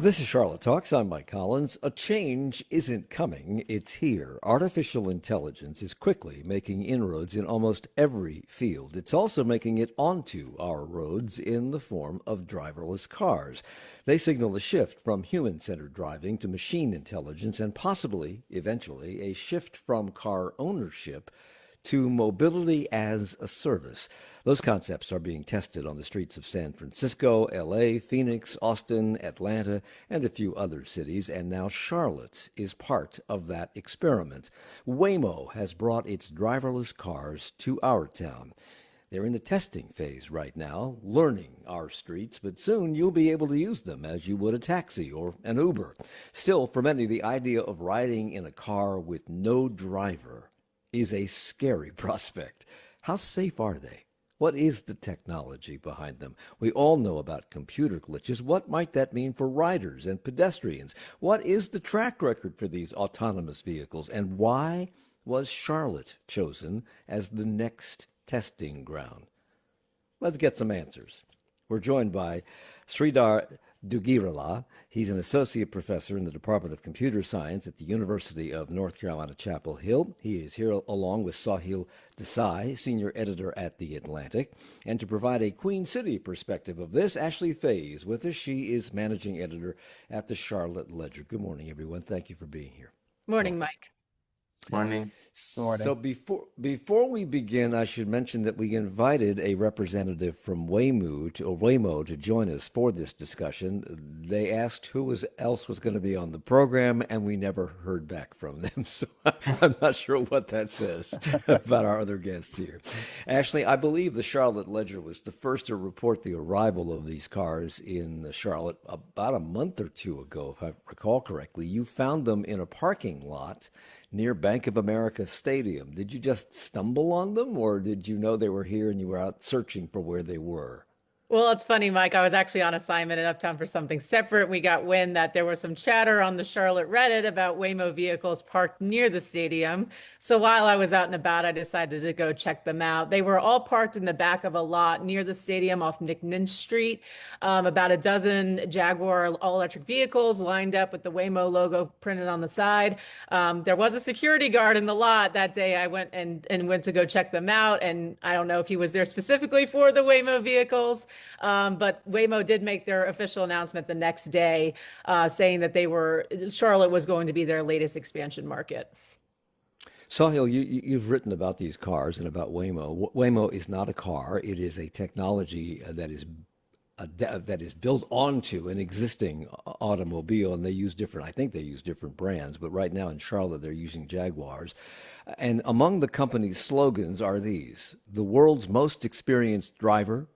This is Charlotte Talks. I'm Mike Collins. A change isn't coming, it's here. Artificial intelligence is quickly making inroads in almost every field. It's also making it onto our roads in the form of driverless cars. They signal a shift from human centered driving to machine intelligence and possibly, eventually, a shift from car ownership to mobility as a service. Those concepts are being tested on the streets of San Francisco, LA, Phoenix, Austin, Atlanta, and a few other cities, and now Charlotte is part of that experiment. Waymo has brought its driverless cars to our town. They're in the testing phase right now, learning our streets, but soon you'll be able to use them as you would a taxi or an Uber. Still, for many, the idea of riding in a car with no driver is a scary prospect. How safe are they? What is the technology behind them? We all know about computer glitches. What might that mean for riders and pedestrians? What is the track record for these autonomous vehicles? And why was Charlotte chosen as the next testing ground? Let's get some answers. We're joined by Sridhar Duggirala. He's an associate professor in the Department of Computer Science at the University of North Carolina, Chapel Hill. He is here along with Saahil Desai, senior editor at The Atlantic. And to provide a Queen City perspective of this, Ashley Fahey is with us. She is managing editor at the Charlotte Ledger. Good morning, everyone. Thank you for being here. Morning, Mike. Morning. So before we begin, I should mention that we invited a representative from Waymo to join us for this discussion. They asked who else was going to be on the program, and we never heard back from them. So I'm not sure what that says about our other guests here. Ashley, I believe the Charlotte Ledger was the first to report the arrival of these cars in Charlotte about a month or two ago, if I recall correctly. You found them in a parking lot near Bank of America Stadium. Did you just stumble on them, or did you know they were here and you were out searching for where they were? Well, it's funny, Mike. I was actually on assignment in Uptown for something separate. We got wind that there was some chatter on the Charlotte Reddit about Waymo vehicles parked near the stadium. So while I was out and about, I decided to go check them out. They were all parked in the back of a lot near the stadium off McNinch Street. About a dozen Jaguar all-electric vehicles lined up with the Waymo logo printed on the side. There was a security guard in the lot that day. I went and went to go check them out. And I don't know if he was there specifically for the Waymo vehicles. But Waymo did make their official announcement the next day, saying that Charlotte was going to be their latest expansion market. Sahil, you've written about these cars and about Waymo. Waymo is not a car; it is a technology that is built onto an existing automobile, and they use different. I think they use different brands, but right now in Charlotte, they're using Jaguars. And among the company's slogans are these: "The world's most experienced driver."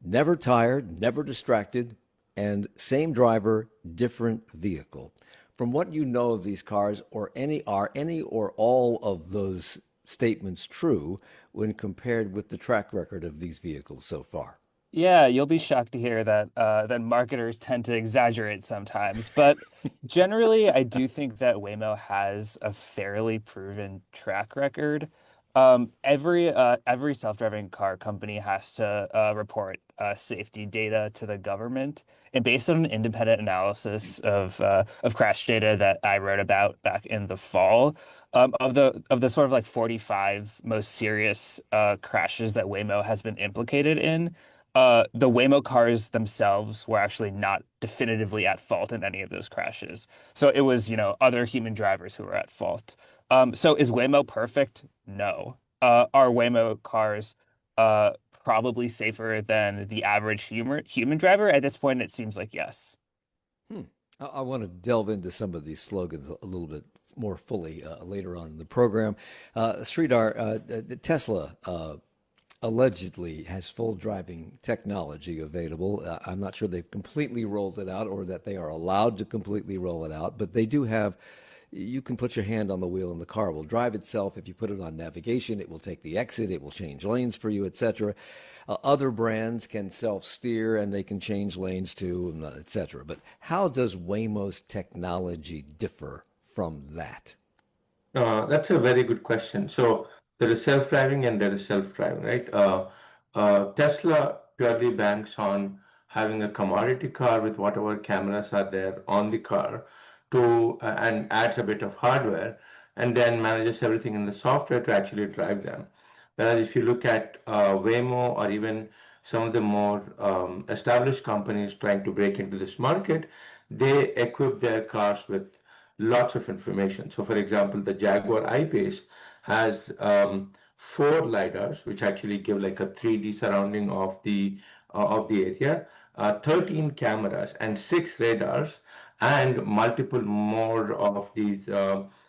Never tired, never distracted, and same driver, different vehicle. From what you know of these cars, are any or all of those statements true when compared with the track record of these vehicles so far? Yeah, you'll be shocked to hear that marketers tend to exaggerate sometimes, but generally, I do think that Waymo has a fairly proven track record. Every self-driving car company has to report safety data to the government, and based on an independent analysis of crash data that I wrote about back in the fall, of the sort of like 45 most serious crashes that Waymo has been implicated in. The Waymo cars themselves were actually not definitively at fault in any of those crashes. So it was, other human drivers who were at fault. So is Waymo perfect? No. Are Waymo cars probably safer than the average human driver? At this point, it seems like yes. Hmm. I want to delve into some of these slogans a little bit more fully later on in the program. Sridhar, Tesla allegedly has full driving technology available. I'm not sure they've completely rolled it out or that they are allowed to completely roll it out, but they do have. You can put your hand on the wheel and the car will drive itself. If you put it on navigation, it will take the exit, it will change lanes for you, etc. Other brands can self-steer and they can change lanes too, etc. But how does Waymo's technology differ from that? That's a very good question. So there is self-driving and there is self-driving, right? Tesla purely banks on having a commodity car with whatever cameras are there on the car to and adds a bit of hardware and then manages everything in the software to actually drive them. Whereas if you look at Waymo or even some of the more established companies trying to break into this market, they equip their cars with lots of information. So, for example, the Jaguar I-Pace has four lidars, which actually give like a 3D surrounding of the area, 13 cameras and six radars, and multiple more of these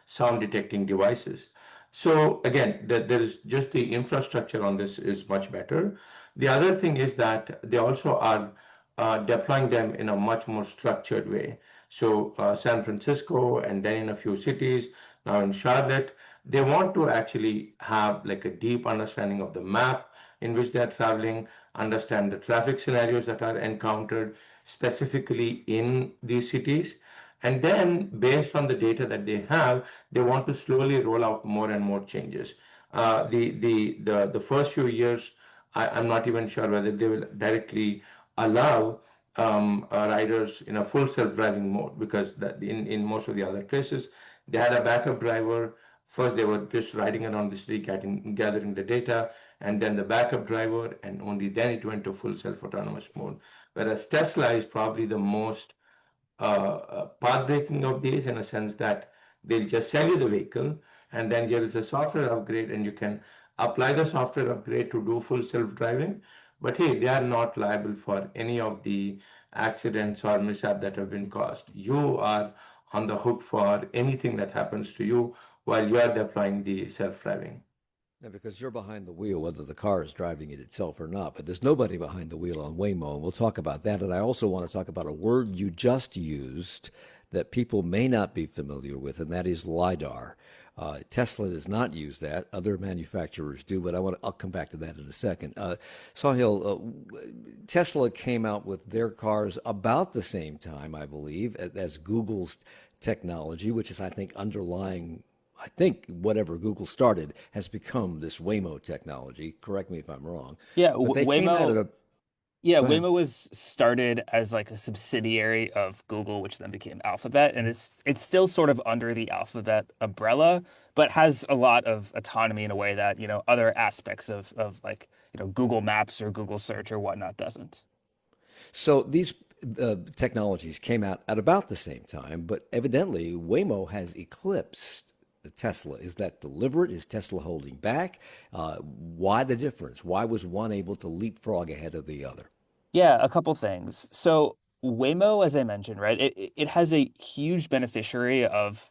sound detecting devices. So again, there is just the infrastructure on this is much better. The other thing is that they also are deploying them in a much more structured way. So San Francisco and then in a few cities, now in Charlotte, they want to actually have like a deep understanding of the map in which they are traveling, understand the traffic scenarios that are encountered specifically in these cities. And then, based on the data that they have, they want to slowly roll out more and more changes. The first few years, I'm not even sure whether they will directly allow riders in a full self-driving mode because in most of the other places, they had a backup driver. First, they were just riding around the street, gathering the data, and then the backup driver, and only then it went to full self-autonomous mode. Whereas Tesla is probably the most path breaking of these in a sense that they'll just sell you the vehicle and then there is a software upgrade and you can apply the software upgrade to do full self-driving. But hey, they are not liable for any of the accidents or mishap that have been caused. You are on the hook for anything that happens to you while you are deploying the self-driving. Yeah, because you're behind the wheel, whether the car is driving it itself or not. But there's nobody behind the wheel on Waymo, and we'll talk about that. And I also want to talk about a word you just used that people may not be familiar with, and that is LiDAR. Tesla does not use that. Other manufacturers do, but I'll come back to that in a second. Sahil, Tesla came out with their cars about the same time, I believe, as Google's technology, which is, I think, underlying. I think whatever Google started has become this Waymo technology. Correct me if I'm wrong. Yeah, But they came at it. Waymo. Yeah, Go ahead. Waymo was started as like a subsidiary of Google, which then became Alphabet, and it's still sort of under the Alphabet umbrella, but has a lot of autonomy in a way that, other aspects of like, Google Maps or Google Search or whatnot doesn't. So these technologies came out at about the same time, but evidently Waymo has eclipsed the Tesla. Is that deliberate? Is Tesla holding back? Why the difference? Why was one able to leapfrog ahead of the other? Yeah, a couple things. So Waymo, as I mentioned, right, it has a huge beneficiary of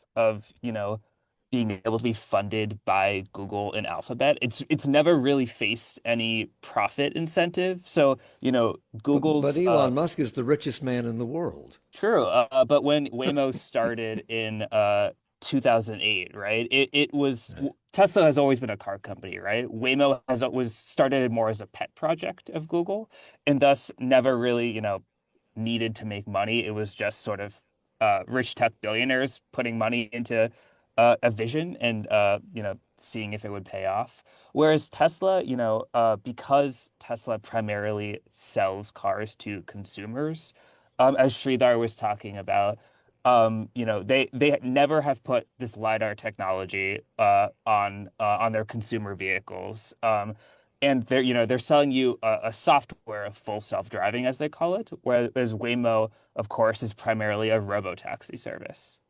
being able to be funded by Google and Alphabet. It's never really faced any profit incentive. So, But Google's Elon Musk is the richest man in the world. true. But when Waymo started in 2008, right? It was Right. Tesla has always been a car company, right? Waymo was started more as a pet project of Google, and thus never really, needed to make money. It was just sort of rich tech billionaires putting money into a vision and seeing if it would pay off. Whereas Tesla, because Tesla primarily sells cars to consumers, as Sridhar was talking about, they never have put this LiDAR technology on their consumer vehicles. And they're selling you a software of full self-driving, as they call it, whereas Waymo, of course, is primarily a robo-taxi service.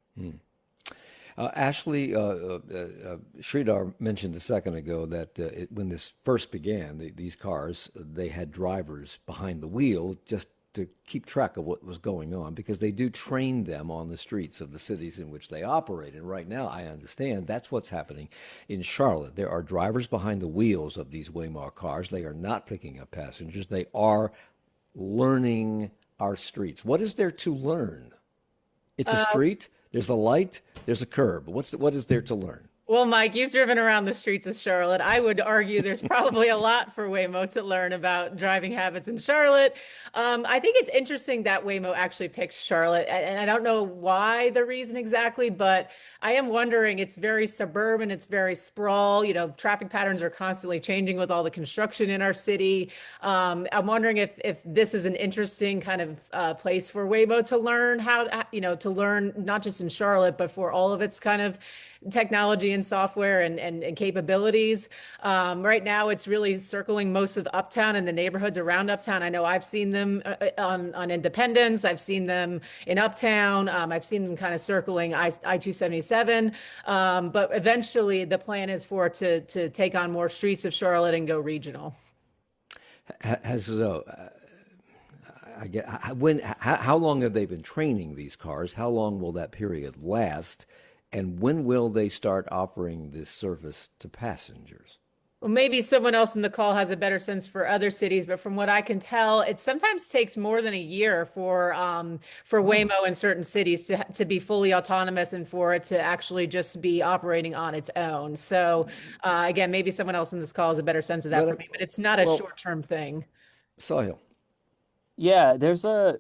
Ashley, Sridhar mentioned a second ago that when this first began, these cars, they had drivers behind the wheel just to keep track of what was going on because they do train them on the streets of the cities in which they operate. And right now, I understand that's what's happening in Charlotte. There are drivers behind the wheels of these Waymo cars. They are not picking up passengers. They are learning our streets. What is there to learn? It's a Uh, street. There's a light. There's a curb. What is there to learn? Well, Mike, you've driven around the streets of Charlotte. I would argue there's probably a lot for Waymo to learn about driving habits in Charlotte. I think it's interesting that Waymo actually picked Charlotte, and I don't know why the reason exactly, but I am wondering. It's very suburban, it's very sprawl. Traffic patterns are constantly changing with all the construction in our city. I'm wondering if this is an interesting kind of place for Waymo to learn to learn not just in Charlotte, but for all of its kind of technology and software and capabilities. Right now, it's really circling most of Uptown and the neighborhoods around Uptown. I know I've seen them on Independence. I've seen them in Uptown. I've seen them kind of circling I-277. But eventually, the plan is for it to take on more streets of Charlotte and go regional. Has I get how long have they been training these cars? How long will that period last? And when will they start offering this service to passengers? Well, maybe someone else in the call has a better sense for other cities, but from what I can tell, it sometimes takes more than a year for Waymo in certain cities to be fully autonomous and for it to actually just be operating on its own. So again, maybe someone else in this call has a better sense of that for me, but it's not a short-term thing. Sahil. Yeah,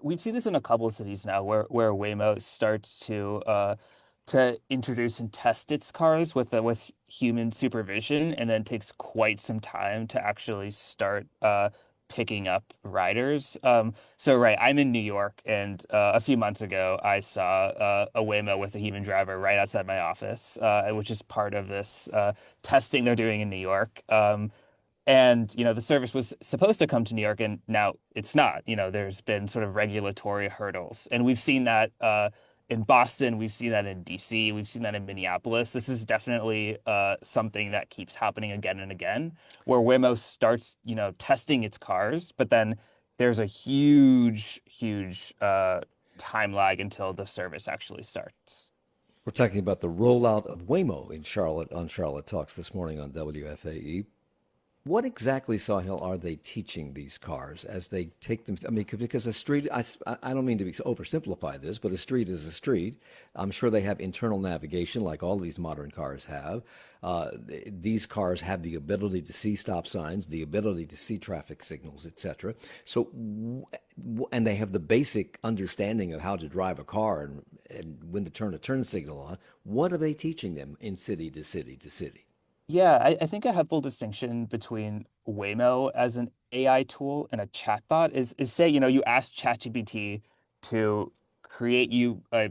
we've seen this in a couple of cities now where Waymo starts to introduce and test its cars with human supervision, and then takes quite some time to actually start picking up riders. So right, I'm in New York, and a few months ago I saw a Waymo with a human driver right outside my office, which is part of this testing they're doing in New York. And the service was supposed to come to New York, and now it's not. There's been sort of regulatory hurdles, and we've seen that in Boston, we've seen that in DC, we've seen that in Minneapolis. This is definitely something that keeps happening again and again, where Waymo starts, testing its cars, but then there's a huge, huge time lag until the service actually starts. We're talking about the rollout of Waymo in Charlotte on Charlotte Talks this morning on WFAE. What exactly, Sahil, are they teaching these cars as they take them? I mean, because a street, I don't mean to oversimplify this, but a street is a street. I'm sure they have internal navigation like all these modern cars have. These cars have the ability to see stop signs, the ability to see traffic signals, etc. So, and they have the basic understanding of how to drive a car and when to turn a turn signal on. What are they teaching them in city to city to city? Yeah, I think a helpful distinction between Waymo as an AI tool and a chatbot is say, you ask ChatGPT to create you a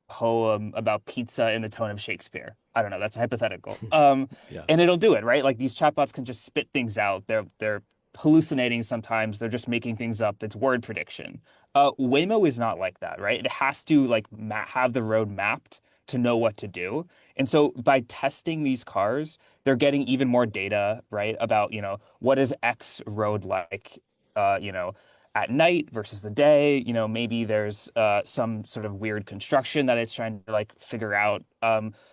poem about pizza in the tone of Shakespeare. I don't know, that's hypothetical. Yeah. And it'll do it, right? Like these chatbots can just spit things out. They're hallucinating sometimes. They're just making things up. It's word prediction. Waymo is not like that, right? It has to like have the road mapped to know what to do. And so by testing these cars, they're getting even more data, right? About, what is X road like, at night versus the day. Maybe there's some sort of weird construction that it's trying to like figure out.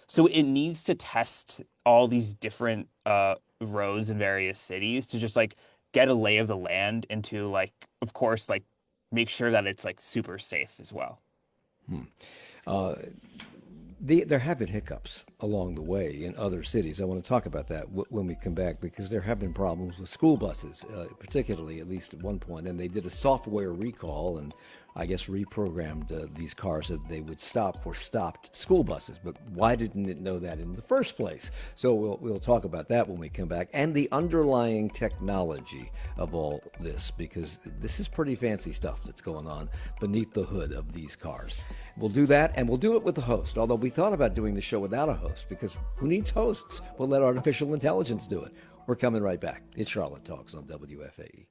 So it needs to test all these different roads in various cities to just like get a lay of the land and to like, of course, like make sure that it's like super safe as well. There have been hiccups along the way in other cities. I want to talk about that when we come back, because there have been problems with school buses, particularly at least at one point, and they did a software recall and I guess reprogrammed these cars so that they would stop for stopped school buses. But why didn't it know that in the first place? So we'll talk about that when we come back, and the underlying technology of all this, because this is pretty fancy stuff that's going on beneath the hood of these cars. We'll do that, and we'll do it with the host, although we thought about doing the show without a host, because who needs hosts? We'll let artificial intelligence do it. We're coming right back. It's Charlotte Talks on WFAE.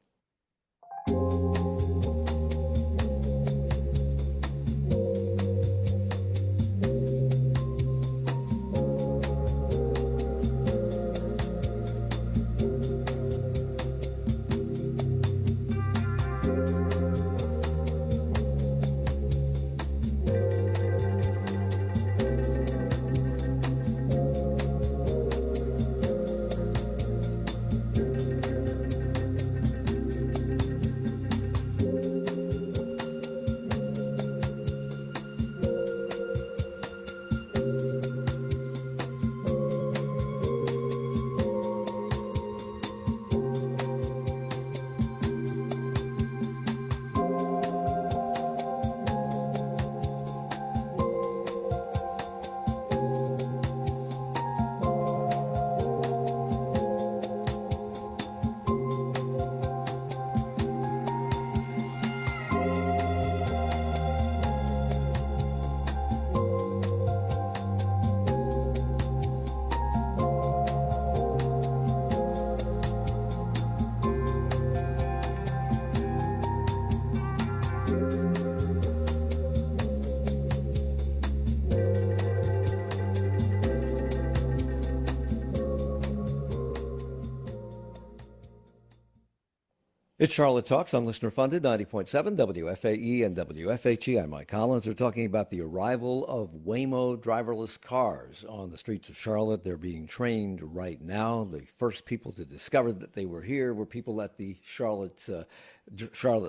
It's Charlotte Talks on listener funded 90.7 WFAE and WFHE. I'm Mike Collins. We're talking about the arrival of Waymo driverless cars on the streets of Charlotte. They're being trained right now. The first people to discover that they were here were people at the Charlotte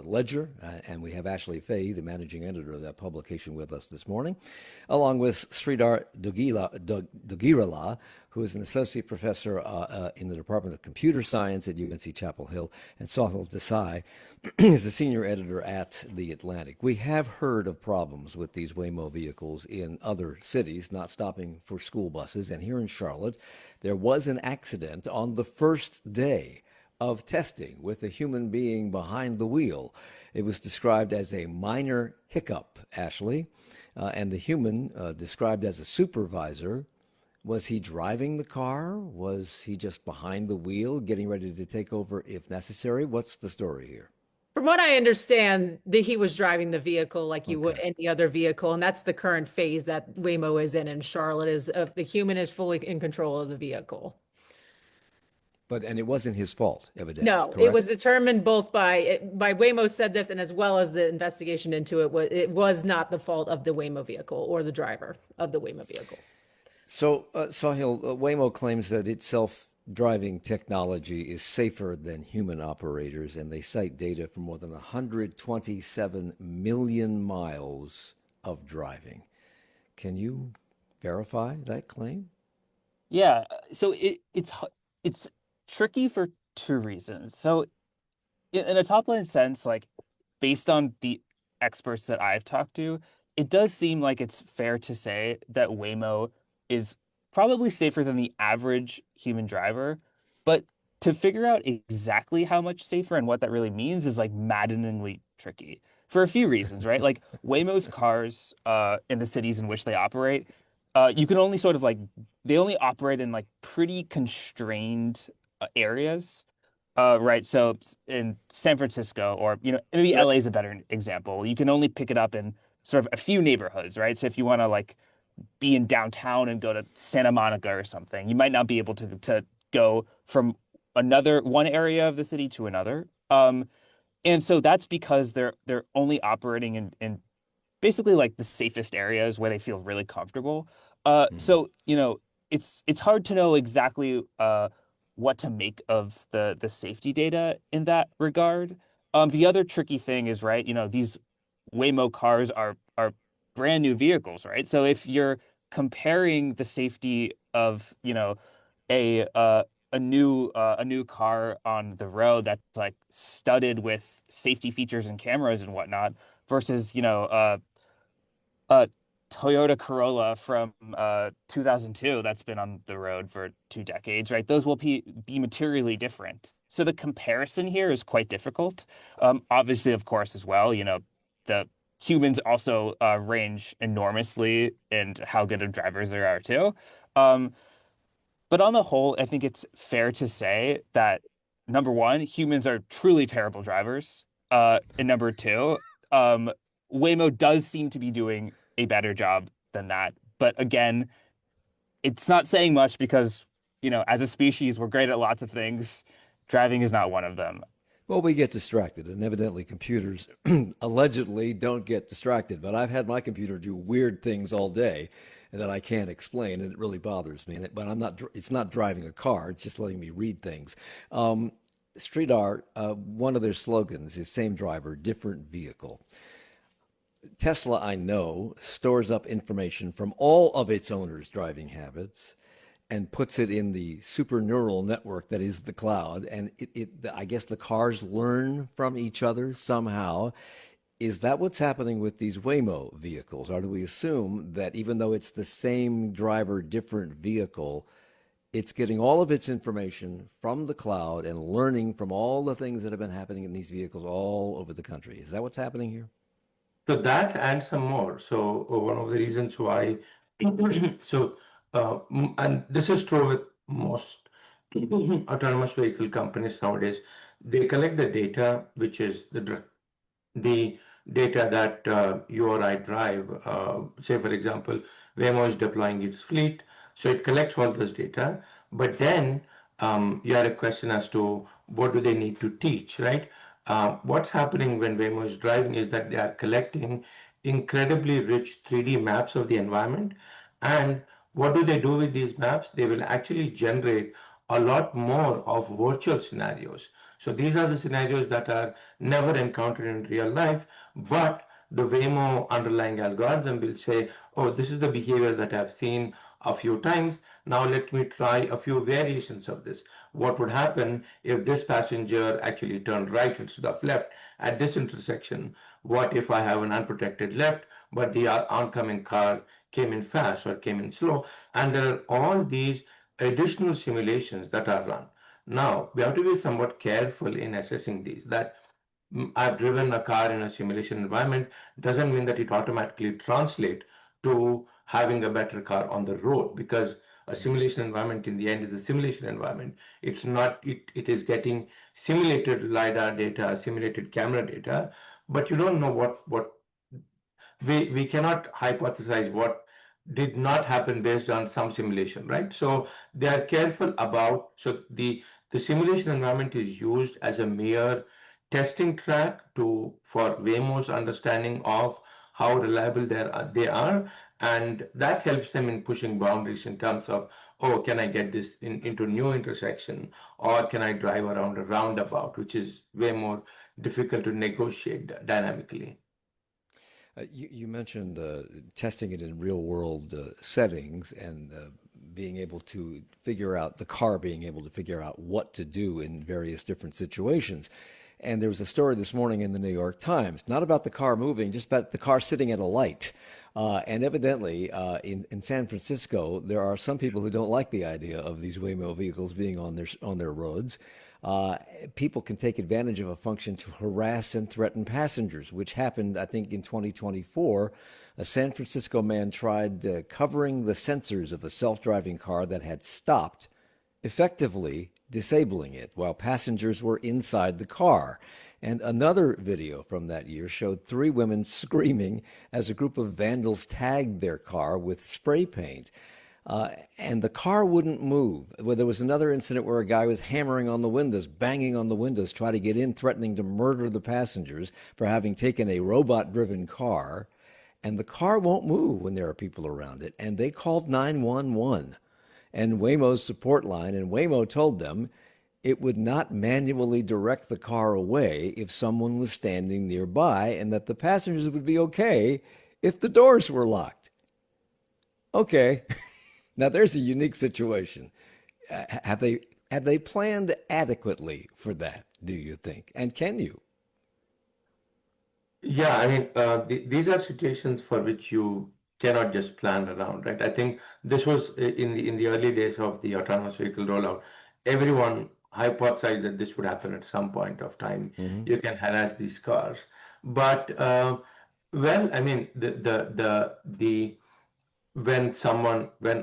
Ledger, and we have Ashley Fahey, the managing editor of that publication, with us this morning, along with Sridhar Duggirala, who is an associate professor in the Department of Computer Science at UNC Chapel Hill, and Saahil Desai is the senior editor at The Atlantic. We have heard of problems with these Waymo vehicles in other cities, not stopping for school buses, and here in Charlotte, there was an accident on the first day of testing with a human being behind the wheel. It was described as a minor hiccup, Ashley, and the human described as a supervisor. Was he driving the car? Was he just behind the wheel, getting ready to take over if necessary? What's the story here? From what I understand, that he was driving the vehicle like you would Okay. any other vehicle, and that's the current phase that Waymo is in Charlotte. Is the human is fully in control of the vehicle. And it wasn't his fault, evidently, No, it correct? was determined both by Waymo said this, and as well as the investigation into it was not the fault of the Waymo vehicle or the driver of the Waymo vehicle. So, Sahil, Waymo claims that its self-driving technology is safer than human operators, and they cite data from more than 127 million miles of driving. Can you verify that claim? Yeah, so it's tricky for two reasons. So in a top line sense, like based on the experts that I've talked to, it does seem like it's fair to say that Waymo is probably safer than the average human driver. But to figure out exactly how much safer and what that really means is like maddeningly tricky for a few reasons, right? Like Waymo's cars in the cities in which they operate, you can only sort of like they only operate in like pretty constrained areas. Right. So in San Francisco, or maybe Right. LA is a better example. You can only pick it up in sort of a few neighborhoods, right? So if you want to like be in downtown and go to Santa Monica or something, you might not be able to go from one area of the city to another. And so that's because they're only operating in basically like the safest areas where they feel really comfortable. Mhm. So it's hard to know exactly what to make of the safety data in that regard. The other tricky thing is, right, these Waymo cars are brand new vehicles, right? So if you're comparing the safety of a uh, a new car on the road that's like studded with safety features and cameras and whatnot versus a Toyota Corolla from 2002 that's been on the road for 2 decades, right? Those will be materially different. So the comparison here is quite difficult. Obviously, of course, as well, the humans also range enormously in how good of drivers there are too. Um, but on the whole, I think it's fair to say that number one, humans are truly terrible drivers. And number two, um, Waymo does seem to be doing a better job than that. But again, it's not saying much because, as a species, we're great at lots of things. Driving is not one of them. Well, we get distracted, and evidently computers allegedly don't get distracted. But I've had my computer do weird things all day that I can't explain, and it really bothers me. But I'm not. It's not driving a car; it's just letting me read things. Street art. One of their slogans is "Same driver, different vehicle." Tesla, I know, stores up information from all of its owners' driving habits and puts it in the super neural network that is the cloud. And I guess the cars learn from each other somehow. Is that what's happening with these Waymo vehicles? Or do we assume that even though it's the same driver, different vehicle, it's getting all of its information from the cloud and learning from all the things that have been happening in these vehicles all over the country? Is that what's happening here? So that and some more. So one of the reasons why, so and this is true with most autonomous vehicle companies nowadays. They collect the data, which is the data that you or I drive. Say, for example, Waymo is deploying its fleet, so it collects all this data. But then you had a question as to what do they need to teach, right? What's happening when Waymo is driving is that they are collecting incredibly rich 3D maps of the environment. And what do they do with these maps? They will actually generate a lot more of virtual scenarios. So these are the scenarios that are never encountered in real life, but the Waymo underlying algorithm will say, oh, this is the behavior that I've seen a few times. Now let me try a few variations of this. What would happen if this passenger actually turned right instead of left at this intersection? What if I have an unprotected left, but the oncoming car came in fast or came in slow? And there are all these additional simulations that are run. Now, we have to be somewhat careful in assessing these, that I've driven a car in a simulation environment doesn't mean that it automatically translates to having a better car on the road, because a simulation environment in the end is a simulation environment. It's not, it is getting simulated LiDAR data, simulated camera data, but you don't know what we cannot hypothesize what did not happen based on some simulation, right? So they are careful about, so the simulation environment is used as a mere testing track to for Waymo's understanding of how reliable they are, and that helps them in pushing boundaries in terms of, oh, can I get this into new intersection, or can I drive around a roundabout, which is way more difficult to negotiate dynamically. You mentioned testing it in real world settings and being able to figure out, the car being able to figure out what to do in various different situations. And there was a story this morning in the New York Times, not about the car moving, just about the car sitting at a light. And evidently, in San Francisco, there are some people who don't like the idea of these Waymo vehicles being on their roads. People can take advantage of a function to harass and threaten passengers, which happened, I think, in 2024. A San Francisco man tried covering the sensors of a self-driving car that had stopped, effectively disabling it while passengers were inside the car. And another video from that year showed three women screaming as a group of vandals tagged their car with spray paint. And the car wouldn't move. Well, there was another incident where a guy was hammering on the windows, banging on the windows, trying to get in, threatening to murder the passengers for having taken a robot-driven car. And the car won't move when there are people around it. And they called 911 and Waymo's support line, and Waymo told them it would not manually direct the car away if someone was standing nearby, and that the passengers would be okay if the doors were locked. Okay. Now there's a unique situation. Have they planned adequately for that, do you think? And can you? Yeah, I mean, these are situations for which you cannot just plan around, right? I think this was in the early days of the autonomous vehicle rollout. Everyone hypothesized that this would happen at some point of time. Hmm. You can harass these cars, but well, I mean, the when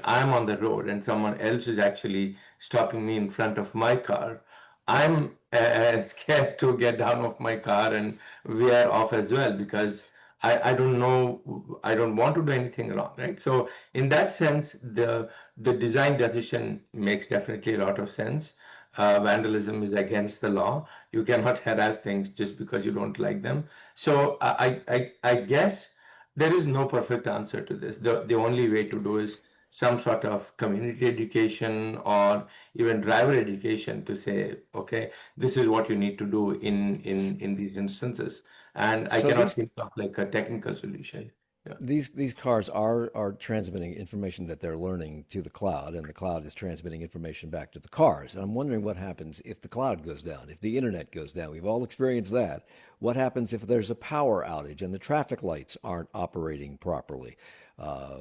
I'm on the road and someone else is actually stopping me in front of my car, I'm scared to get down off my car and veer off as well, because I don't know, I don't want to do anything wrong, right? So in that sense, the design decision makes definitely a lot of sense. Vandalism is against the law. You cannot harass things just because you don't like them. So I guess there is no perfect answer to this. The only way to do is some sort of community education or even driver education to say, okay, this is what you need to do in these instances. And I So cannot these think of like a technical solution. Yeah. these cars are transmitting information that they're learning to the cloud, and the cloud is transmitting information back to the cars. And I'm wondering what happens if the cloud goes down, if the internet goes down. We've all experienced that. What happens if there's a power outage and the traffic lights aren't operating properly? Uh,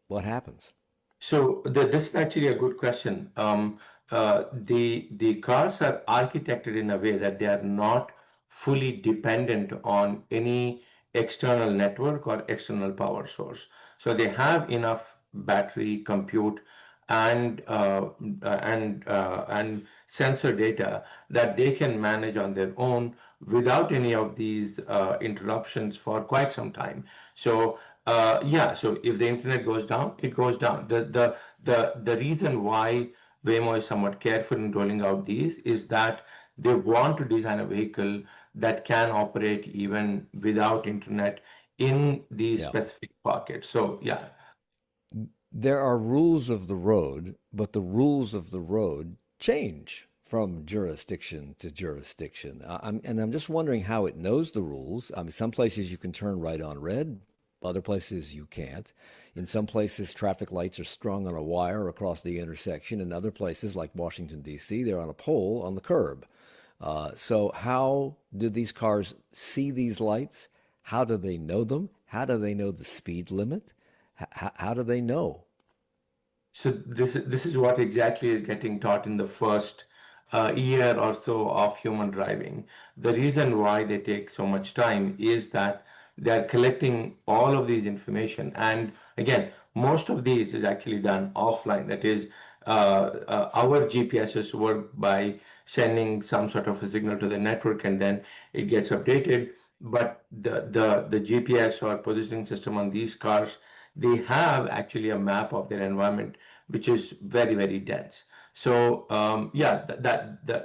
what happens? So this is actually a good question. The cars are architected in a way that they are not fully dependent on any external network or external power source. So they have enough battery, compute, and and sensor data that they can manage on their own without any of these interruptions for quite some time. So yeah, so if the internet goes down, it goes down. The reason why Waymo is somewhat careful in rolling out these is that they want to design a vehicle that can operate even without internet in these Yeah. specific pockets. So yeah, There are rules of the road, but the rules of the road change from jurisdiction to jurisdiction. I'm just wondering how it knows the rules. I mean, some places you can turn right on red, other places you can't. In some places, traffic lights are strung on a wire across the intersection. In other places, like Washington, D.C., they're on a pole on the curb. So, how do these cars see these lights? How do they know them? How do they know the speed limit? How do they know? so this is what exactly is getting taught in the first year or so of human driving. The reason why they take so much time is that they're collecting all of these information, and again, most of these is actually done offline. That is, our GPSs work by sending some sort of a signal to the network, and then it gets updated. But the GPS or positioning system on these cars, they have actually a map of their environment, which is very, very dense. So yeah,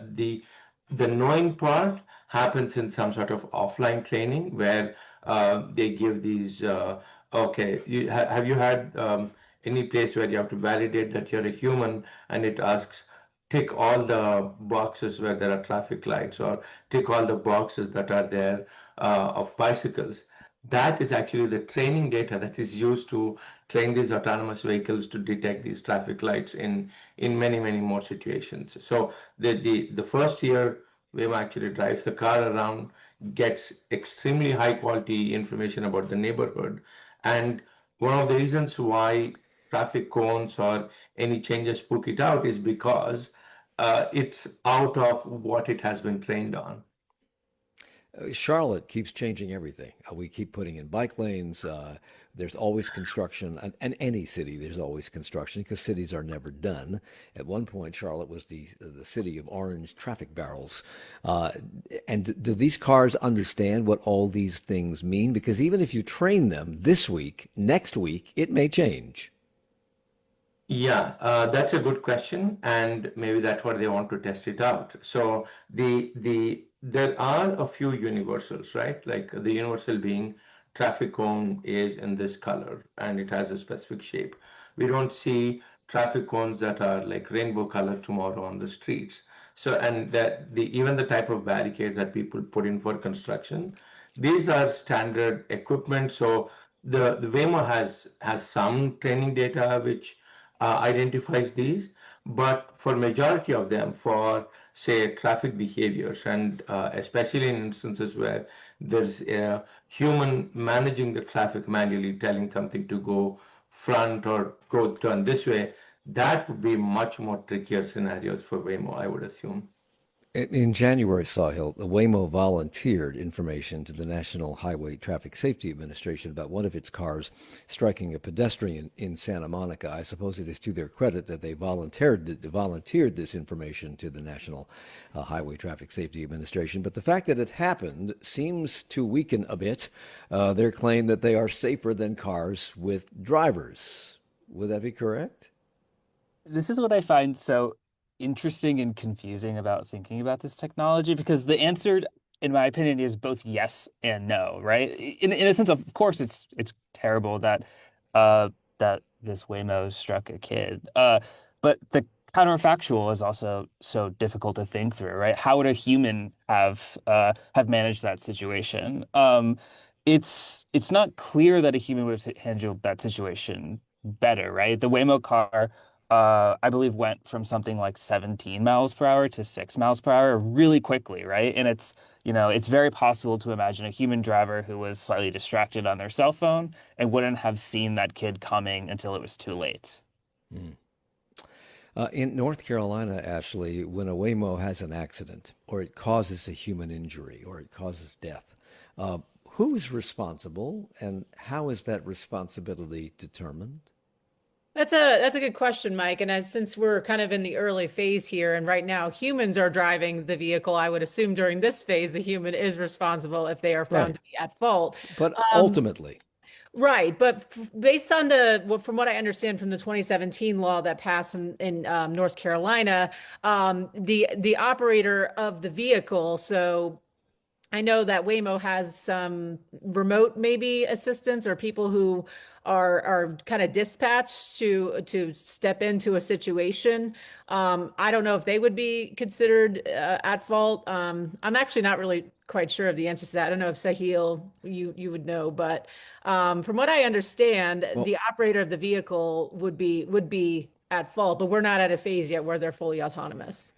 the knowing part happens in some sort of offline training where they give these. Okay, have you had any place where you have to validate that you're a human, and it asks tick all the boxes where there are traffic lights, or tick all the boxes that are there of bicycles. That is actually the training data that is used to train these autonomous vehicles to detect these traffic lights in many, many more situations. So the first year Waymo actually drives the car around, gets extremely high quality information about the neighborhood. And one of the reasons why traffic cones or any changes spook it out is because it's out of what it has been trained on. Charlotte keeps changing everything. We keep putting in bike lanes. There's always construction, and any city there's always construction because cities are never done. At one point, Charlotte was the city of orange traffic barrels. And do these cars understand what all these things mean? Because even if you train them this week, next week it may change. Yeah, that's a good question, and maybe that's what they want to test it out. So there are a few universals, right? Like the universal being traffic cone is in this color and it has a specific shape. We don't see traffic cones that are like rainbow color tomorrow on the streets. So and that the even the type of barricades that people put in for construction, these are standard equipment. So the Waymo has some training data which identifies these, but for majority of them, for say traffic behaviors, and especially in instances where there's a human managing the traffic manually, telling something to go front or go turn this way, that would be much more trickier scenarios for Waymo, I would assume. In January, Sahil, the Waymo volunteered information to the National Highway Traffic Safety Administration about one of its cars striking a pedestrian in Santa Monica. I suppose it is to their credit that they volunteered this information to the National Highway Traffic Safety Administration. But the fact that it happened seems to weaken a bit their claim that they are safer than cars with drivers. Would that be correct? This is what I find so interesting and confusing about thinking about this technology because the answer, in my opinion, is both yes and no, right? In a sense, of course, it's terrible that uh that this Waymo struck a kid. But the counterfactual is also so difficult to think through, right? How would a human have managed that situation? It's not clear that a human would have handled that situation better, right? The Waymo car I believe went from something like 17 miles per hour to 6 miles per hour really quickly, right? And it's very possible to imagine a human driver who was slightly distracted on their cell phone and wouldn't have seen that kid coming until it was too late. In North Carolina, Ashley, when a Waymo has an accident or it causes a human injury or it causes death, uh, who is responsible and how is that responsibility determined? That's a good question, Mike. And since we're kind of in the early phase here, and right now humans are driving the vehicle, I would assume during this phase the human is responsible if they are found Right. to be at fault. But Um, ultimately. Right, but based on from what I understand from the 2017 law that passed in North Carolina, the operator of the vehicle, so I know that Waymo has some remote maybe assistants or people who are kind of dispatched to step into a situation. I don't know if they would be considered at fault. I'm actually not really quite sure of the answer to that. I don't know if Sahil, you would know, but from what I understand, Well, the operator of the vehicle would be at fault, but we're not at a phase yet where they're fully autonomous.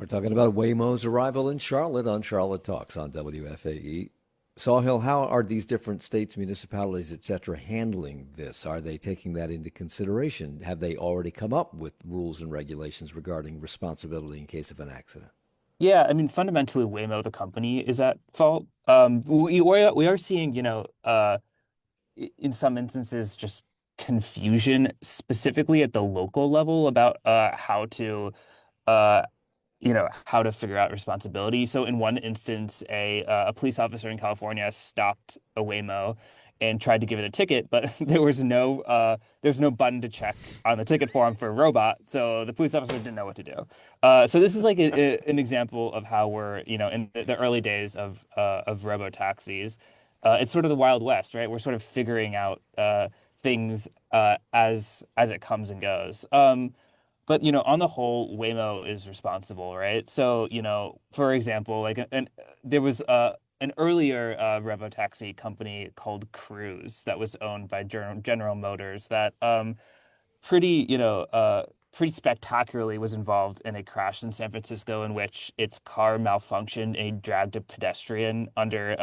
we're talking about Waymo's arrival in Charlotte on Charlotte Talks on WFAE. Sahil, how are these different states, municipalities, et cetera, handling this? Are they taking that into consideration? Have they already come up with rules and regulations regarding responsibility in case of an accident? Yeah, I mean, fundamentally, Waymo, the company, is at fault. We are seeing, in some instances, just confusion specifically at the local level about uh, how to figure out responsibility. So in one instance, a police officer in California stopped a Waymo and tried to give it a ticket, but there's no button to check on the ticket form for a robot, so the police officer didn't know what to do. So this is like an example of how we're in the early days of robo taxis. It's sort of the Wild West, right? We're sort of figuring out things as it comes and goes. But on the whole, Waymo is responsible, right? So, for example, there was an earlier robotaxi company called Cruise that was owned by General Motors that pretty spectacularly was involved in a crash in San Francisco in which its car malfunctioned and he dragged a pedestrian under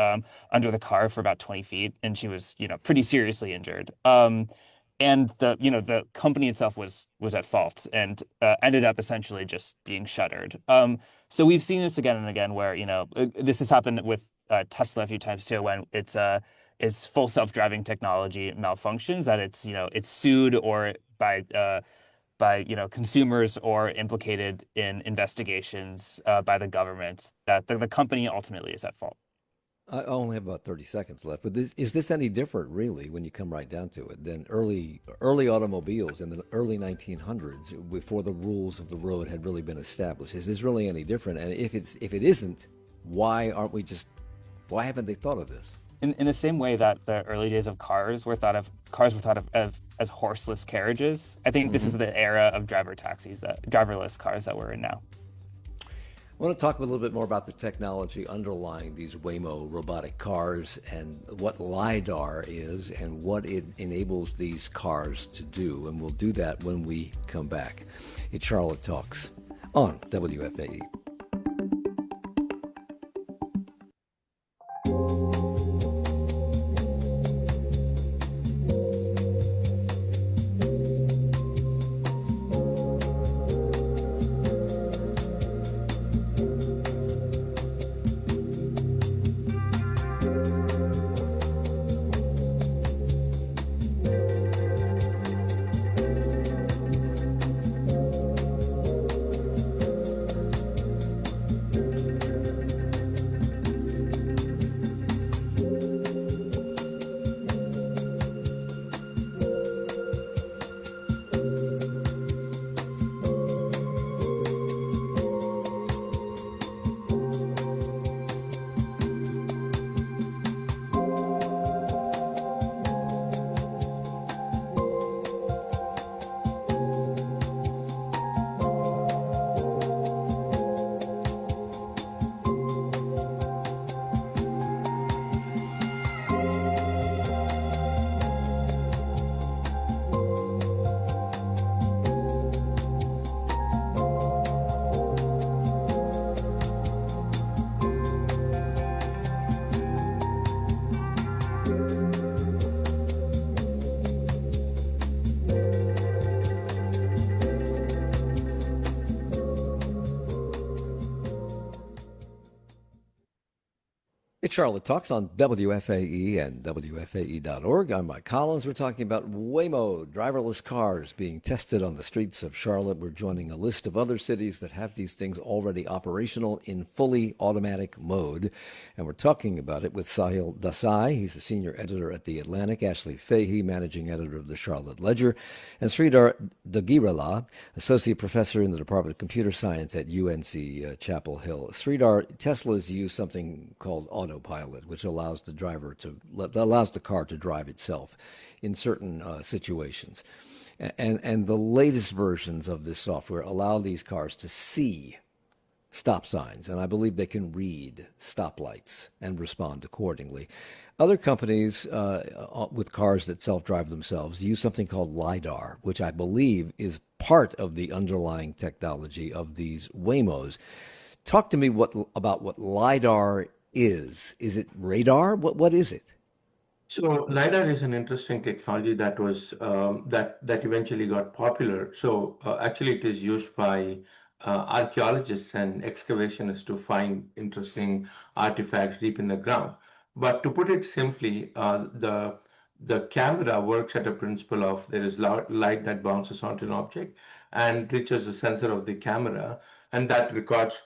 the car for about 20 feet, and she was pretty seriously injured. And the company itself was at fault and ended up essentially just being shuttered. So we've seen this again and again where this has happened with Tesla a few times too, when it's full self-driving technology malfunctions, that it's sued or by consumers or implicated in investigations by the government, that the company ultimately is at fault. I only have about 30 seconds left, but is this any different, really, when you come right down to it, than early automobiles in the early 1900s, before the rules of the road had really been established? Is this really any different? And if it isn't, why haven't they thought of this? In the same way that the early days of cars were thought of as horseless carriages, I think this is the era of driverless cars that we're in now. I want to talk a little bit more about the technology underlying these Waymo robotic cars and what LiDAR is and what it enables these cars to do. And we'll do that when we come back. It's Charlotte Talks on WFAE. It's Charlotte Talks on WFAE and WFAE.org. I'm Mike Collins. We're talking about Waymo, driverless cars being tested on the streets of Charlotte. We're joining a list of other cities that have these things already operational in fully automatic mode. And we're talking about it with Saahil Desai. He's a senior editor at The Atlantic, Ashley Fahey, managing editor of the Charlotte Ledger, and Sridhar Duggirala, associate professor in the Department of Computer Science at UNC Chapel Hill. Sridhar, Tesla's use something called autopilot, which allows the car to drive itself in certain situations. And the latest versions of this software allow these cars to see stop signs, and I believe they can read stoplights and respond accordingly. Other companies with cars that self-drive themselves use something called LiDAR, which I believe is part of the underlying technology of these Waymos. Talk to me about what LiDAR is. Is it radar? What is it? So LiDAR is an interesting technology that was that eventually got popular. So actually, it is used by archaeologists and excavationists to find interesting artifacts deep in the ground. But to put it simply, the camera works at a principle of there is light that bounces onto an object and reaches the sensor of the camera, and that records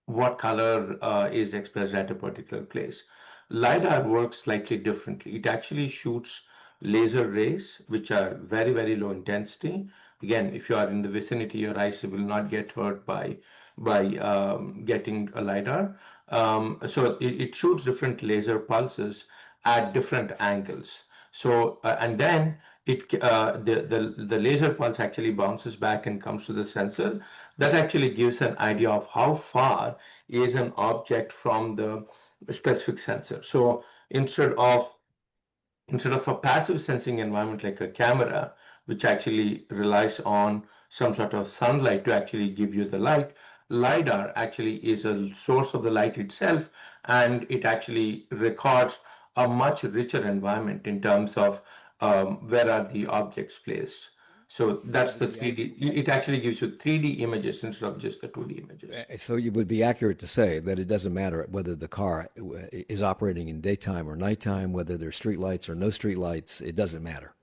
what color is expressed at a particular place. LiDAR works slightly differently. It actually shoots laser rays, which are very, very low intensity. Again, if you are in the vicinity, your eyes will not get hurt by getting a LiDAR. So it shoots different laser pulses at different angles. So and then the laser pulse actually bounces back and comes to the sensor. That actually gives an idea of how far is an object from the specific sensor. So instead of a passive sensing environment like a camera, which actually relies on some sort of sunlight to actually give you the light, LiDAR actually is a source of the light itself, and it actually records a much richer environment in terms of where are the objects placed. So that's the 3D. It actually gives you 3D images instead of just the 2D images. So it would be accurate to say that it doesn't matter whether the car is operating in daytime or nighttime, whether there's street lights or no street lights, it doesn't matter.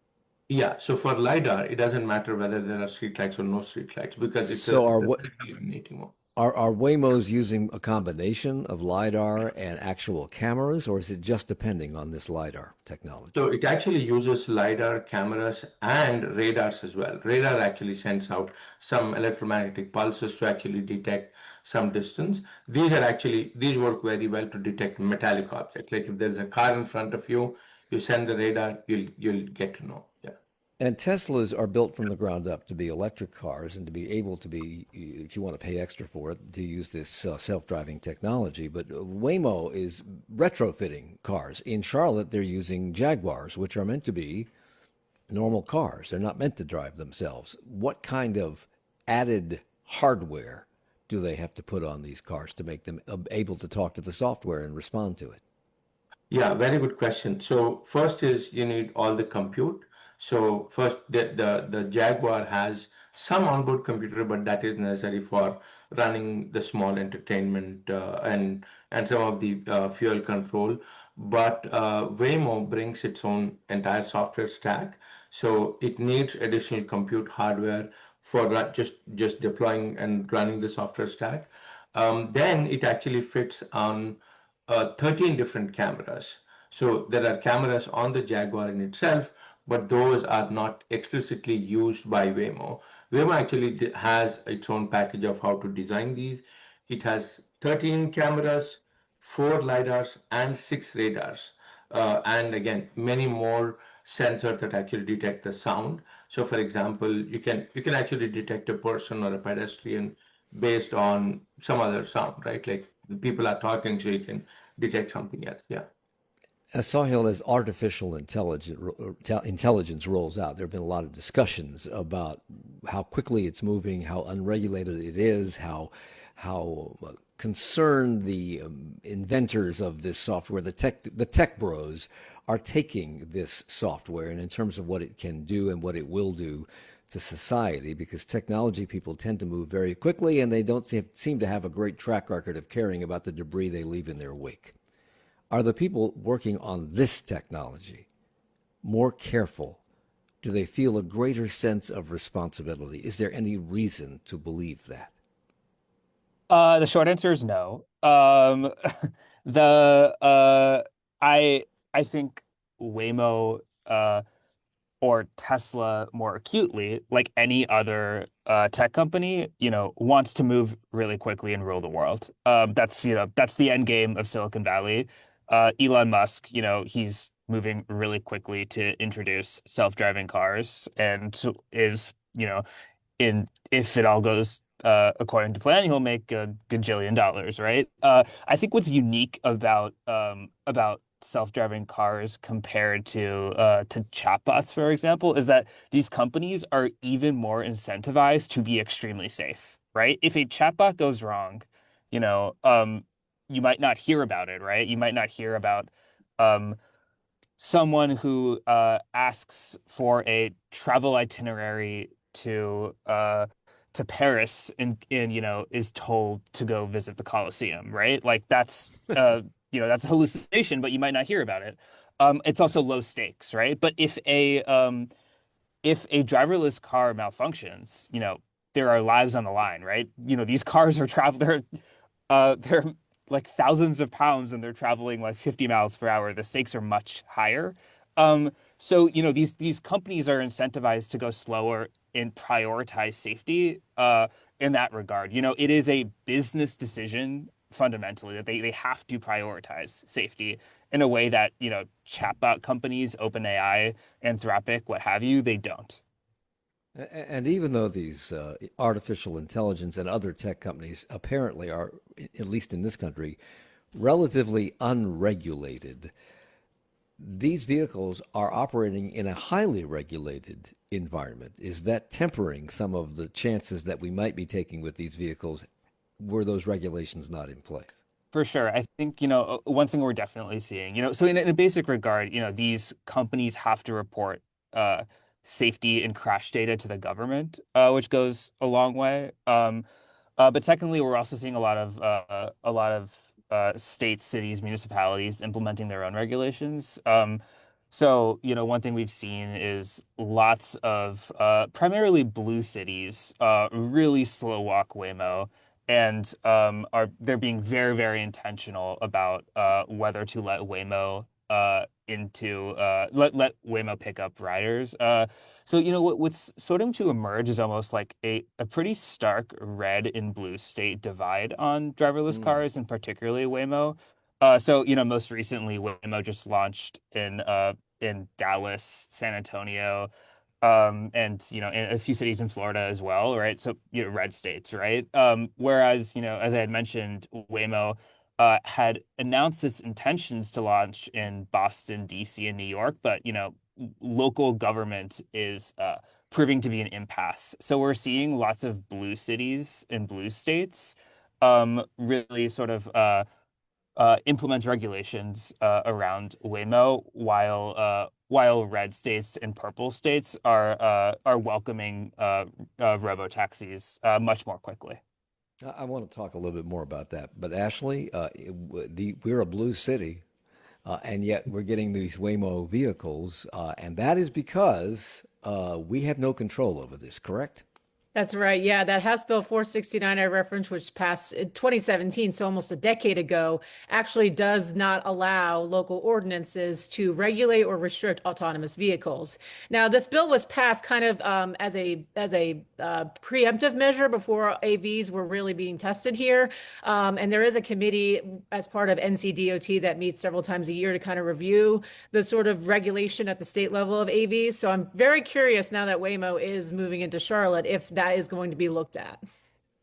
Yeah, so for LiDAR, it doesn't matter whether there are street lights or no street lights because it's So a illuminating mode. are Waymos using a combination of LiDAR and actual cameras, or is it just depending on this LiDAR technology? So it actually uses LiDAR cameras and radars as well. Radar actually sends out some electromagnetic pulses to actually detect some distance. These work very well to detect metallic objects. Like if there's a car in front of you, you send the radar, you'll get to know. Yeah. And Teslas are built from the ground up to be electric cars and to be able to be, if you want to pay extra for it, to use this self-driving technology. But Waymo is retrofitting cars. In Charlotte, they're using Jaguars, which are meant to be normal cars. They're not meant to drive themselves. What kind of added hardware do they have to put on these cars to make them able to talk to the software and respond to it? Yeah, very good question. So first is you need all the compute. So first, the Jaguar has some onboard computer, but that is necessary for running the small entertainment and some of the fuel control. But Waymo brings its own entire software stack, so it needs additional compute hardware for that, just deploying and running the software stack. Then it actually fits on 13 different cameras. So there are cameras on the Jaguar in itself, but those are not explicitly used by Waymo. Waymo actually has its own package of how to design these. It has 13 cameras, 4 LiDARs, and 6 radars. And again, many more sensors that actually detect the sound. So for example, you can actually detect a person or a pedestrian based on some other sound, right? Like the people are talking, so you can detect something else. Yeah. As Sahil, as artificial intelligence rolls out, there have been a lot of discussions about how quickly it's moving, how unregulated it is, how concerned the inventors of this software, the tech bros, are taking this software, and in terms of what it can do and what it will do to society, because technology people tend to move very quickly and they don't seem to have a great track record of caring about the debris they leave in their wake. Are the people working on this technology more careful? Do they feel a greater sense of responsibility? Is there any reason to believe that? The short answer is no. The I think Waymo or Tesla more acutely, like any other tech company, wants to move really quickly and rule the world. That's the end game of Silicon Valley. Elon Musk, he's moving really quickly to introduce self-driving cars and is, in if it all goes according to plan, he'll make a gajillion dollars, right? I think what's unique about self-driving cars compared to chatbots, for example, is that these companies are even more incentivized to be extremely safe, right? If a chatbot goes wrong, you know, um, you might not hear about it, right? You might not hear about um, someone who asks for a travel itinerary to Paris and is told to go visit the Colosseum, right? Like that's a hallucination, but you might not hear about it. It's also low stakes, right? But if a driverless car malfunctions, there are lives on the line, right? These cars are they're like thousands of pounds and they're traveling like 50 miles per hour. The stakes are much higher. So these companies are incentivized to go slower and prioritize safety in that regard. It is a business decision fundamentally that they have to prioritize safety in a way that, chatbot companies, OpenAI, Anthropic, what have you, they don't. And even though these artificial intelligence and other tech companies apparently are, at least in this country, relatively unregulated, these vehicles are operating in a highly regulated environment. Is that tempering some of the chances that we might be taking with these vehicles were those regulations not in place? For sure. I think, one thing we're definitely seeing, so in a basic regard, these companies have to report uh, safety and crash data to the government, which goes a long way. But secondly, we're also seeing a lot of states, cities, municipalities implementing their own regulations. So, one thing we've seen is lots of primarily blue cities really slow walk Waymo and they're being very, very intentional about whether to let Waymo let Waymo pick up riders. So what's starting to emerge is almost like a pretty stark red and blue state divide on driverless Mm. cars, and particularly Waymo. So most recently Waymo just launched in Dallas, San Antonio, and in a few cities in Florida as well, right? So red states, right? Whereas as I had mentioned, Waymo had announced its intentions to launch in Boston, DC, and New York, but local government is proving to be an impasse. So we're seeing lots of blue cities and blue states really sort of implement regulations around Waymo, while red states and purple states are welcoming robo taxis much more quickly. I want to talk a little bit more about that. But Ashley, we're a blue city, and yet we're getting these Waymo vehicles, and that is because we have no control over this, correct? That's right. Yeah, that House Bill 469 I referenced, which passed in 2017, so almost a decade ago, actually does not allow local ordinances to regulate or restrict autonomous vehicles. Now, this bill was passed kind of as a preemptive measure before AVs were really being tested here, and there is a committee as part of NCDOT that meets several times a year to kind of review the sort of regulation at the state level of AVs. So I'm very curious now that Waymo is moving into Charlotte if that is going to be looked at.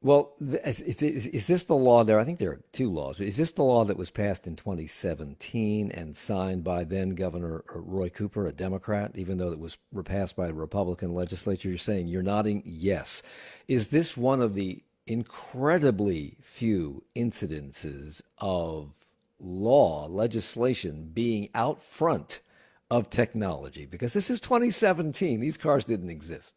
Well, is this the law there? I think there are two laws. Is this the law that was passed in 2017 and signed by then Governor Roy Cooper, a Democrat, even though it was passed by a Republican legislature? You're saying you're nodding yes. Is this one of the incredibly few incidences of legislation being out front of technology? Because this is 2017. These cars didn't exist.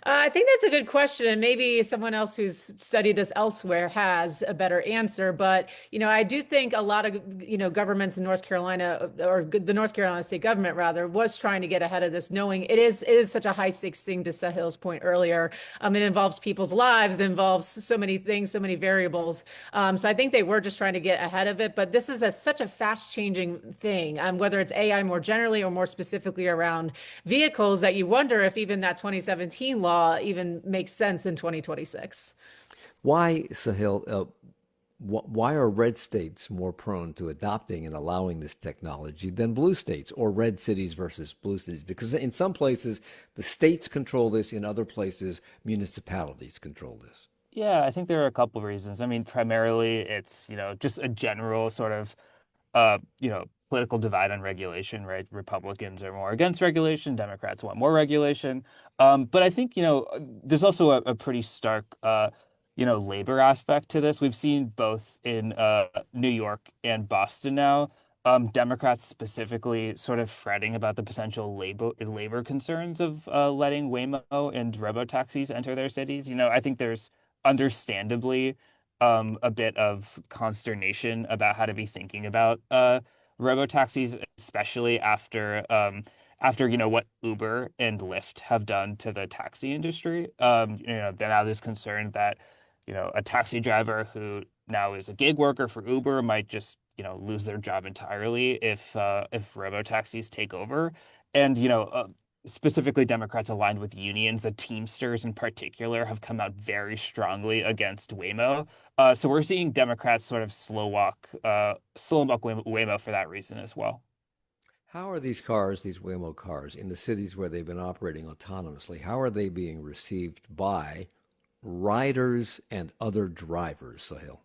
I think that's a good question, and maybe someone else who's studied this elsewhere has a better answer. But I do think a lot of governments in North Carolina, or the North Carolina state government rather, was trying to get ahead of this, knowing it is such a high stakes thing. To Sahil's point earlier, it involves people's lives, it involves so many things, so many variables. So I think they were just trying to get ahead of it. But this is such a fast changing thing, whether it's AI more generally or more specifically around vehicles, that you wonder if even that 2017 law even makes sense in 2026. Why, Sahil, why are red states more prone to adopting and allowing this technology than blue states, or red cities versus blue cities? Because in some places, the states control this, in other places, municipalities control this. Yeah, I think there are a couple of reasons. I mean, primarily it's, just a general sort of political divide on regulation, right? Republicans are more against regulation, Democrats want more regulation. But I think, there's also a pretty stark labor aspect to this. We've seen both in New York and Boston now. Democrats specifically sort of fretting about the potential labor concerns of letting Waymo and robotaxis enter their cities. I think there's understandably a bit of consternation about how to be thinking about robotaxis, especially after what Uber and Lyft have done to the taxi industry. Then now there's concern that a taxi driver who now is a gig worker for Uber might just lose their job entirely if robotaxis take over. And specifically Democrats aligned with unions, the Teamsters in particular, have come out very strongly against Waymo. So we're seeing Democrats sort of slow walk Waymo for that reason as well. How are these cars, these Waymo cars, in the cities where they've been operating autonomously, how are they being received by riders and other drivers, Sahil?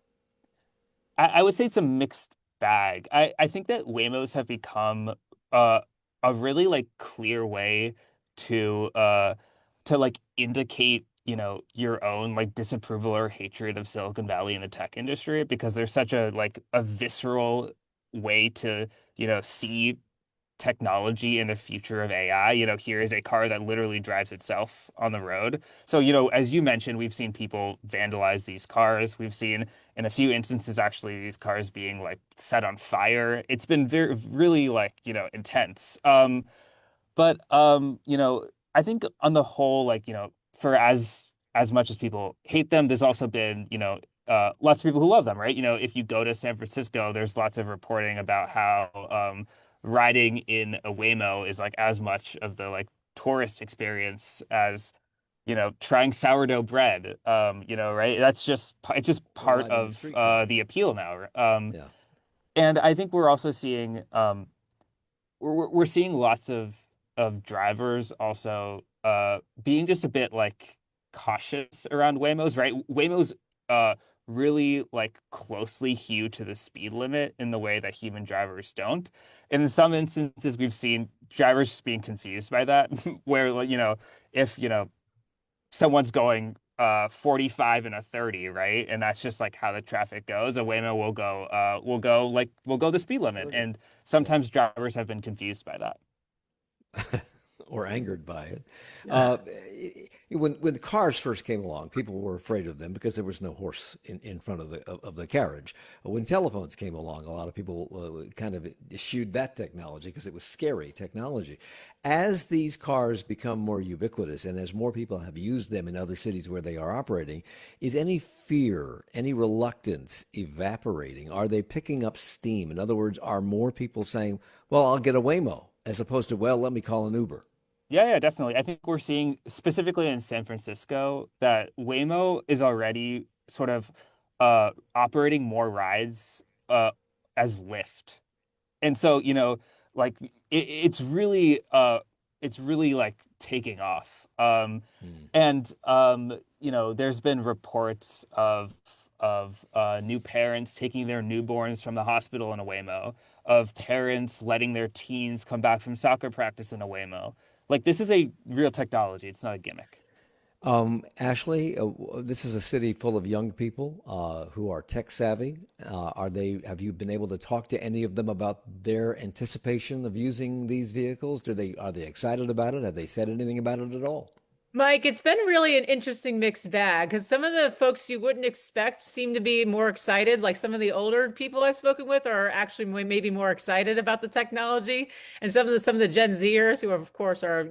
I would say it's a mixed bag. I think that Waymos have become uh, a really like clear way to like indicate, your own like disapproval or hatred of Silicon Valley and the tech industry, because there's such a visceral way to, see technology and the future of AI. Here is a car that literally drives itself on the road. So, as you mentioned, we've seen people vandalize these cars. We've seen in a few instances actually these cars being like set on fire. It's been very really like, intense. But I think on the whole, like, for as much as people hate them, there's also been, lots of people who love them, right? If you go to San Francisco, there's lots of reporting about how riding in a Waymo is like as much of the like tourist experience as, trying sourdough bread. Right? It's just Or part riding a of streetcar. the appeal now. Yeah. And I think we're also seeing we're seeing lots of drivers also being just a bit like cautious around Waymos, right? Waymos uh really like closely hew to the speed limit in the way that human drivers don't. And in some instances we've seen drivers just being confused by that, where like, if someone's going 45 and a 30, right? And that's just like how the traffic goes. A Waymo will go the speed limit. 30. And Yeah. sometimes drivers have been confused by that. Or angered by it. Yeah. Uh, when the cars first came along, people were afraid of them because there was no horse in front of the carriage. When telephones came along, a lot of people kind of eschewed that technology because it was scary technology. As these cars become more ubiquitous and as more people have used them in other cities where they are operating, is any fear, any reluctance evaporating? Are they picking up steam? In other words, are more people saying, "Well, I'll get a Waymo," as opposed to, "Well, let me call an Uber"? Yeah, yeah, definitely. I think we're seeing specifically in San Francisco that Waymo is already sort of operating more rides as Lyft. And so, like it's really like taking off. Hmm. And there's been reports of new parents taking their newborns from the hospital in a Waymo, of parents letting their teens come back from soccer practice in a Waymo. Like this is a real technology. It's not a gimmick. Ashley, this is a city full of young people who are tech savvy. Are they? Have you been able to talk to any of them about their anticipation of using these vehicles? Are they excited about it? Have they said anything about it at all? Mike, it's been really an interesting mixed bag because some of the folks you wouldn't expect seem to be more excited. Like some of the older people I've spoken with are actually maybe more excited about the technology, and some of the Gen Zers, who of course are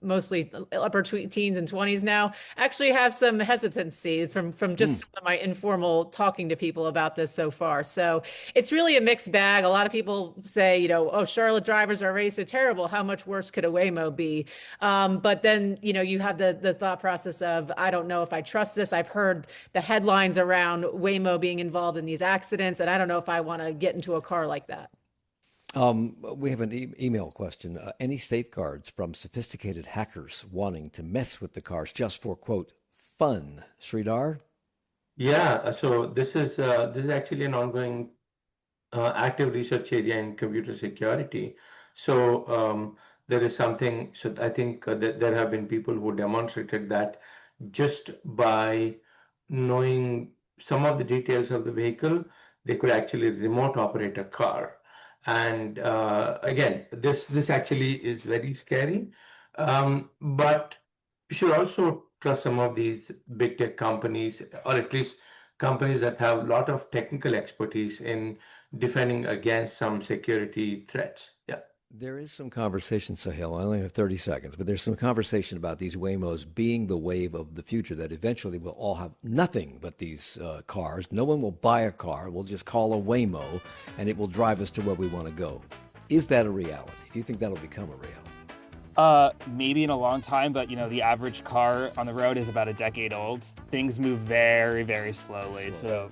mostly upper teens and 20s now, actually have some hesitancy from just some of my informal talking to people about this so far. So it's really a mixed bag. A lot of people say, oh, Charlotte drivers are already so terrible. How much worse could a Waymo be? But then, you have the thought process of, I don't know if I trust this. I've heard the headlines around Waymo being involved in these accidents, and I don't know if I want to get into a car like that. We have an email question. Any safeguards from sophisticated hackers wanting to mess with the cars just for, quote, fun? Sridhar? Yeah, so this is actually an ongoing active research area in computer security. So there is something, so I think that there have been people who demonstrated that just by knowing some of the details of the vehicle, they could actually remote operate a car. And again, this actually is very scary. But we should also trust some of these big tech companies, or at least companies that have a lot of technical expertise in defending against some security threats. Yeah. There is some conversation, Saahil. I only have 30 seconds, but there's some conversation about these Waymos being the wave of the future, that eventually we'll all have nothing but these cars. No one will buy a car. We'll just call a Waymo, and it will drive us to where we want to go. Is that a reality? Do you think that'll become a reality? Maybe in a long time, but the average car on the road is about a decade old. Things move very, very slowly. So,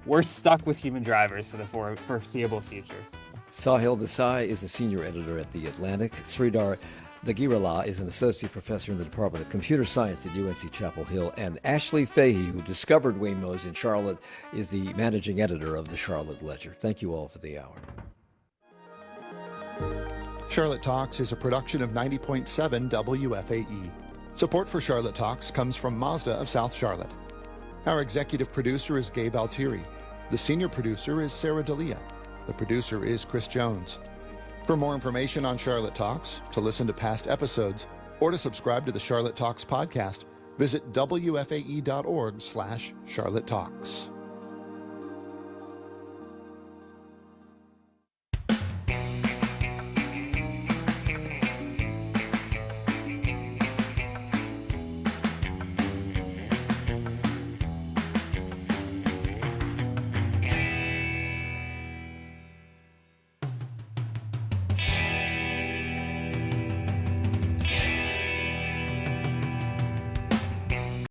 we're stuck with human drivers for the foreseeable future. Saahil Desai is a senior editor at The Atlantic. Sridhar Duggirala is an associate professor in the Department of Computer Science at UNC Chapel Hill. And Ashley Fahey, who discovered Waymos in Charlotte, is the managing editor of the Charlotte Ledger. Thank you all for the hour. Charlotte Talks is a production of 90.7 WFAE. Support for Charlotte Talks comes from Mazda of South Charlotte. Our executive producer is Gabe Altieri. The senior producer is Sarah D'Elia. The producer is Chris Jones. For more information on Charlotte Talks, to listen to past episodes, or to subscribe to the Charlotte Talks podcast, visit WFAE.org/Charlotte Talks.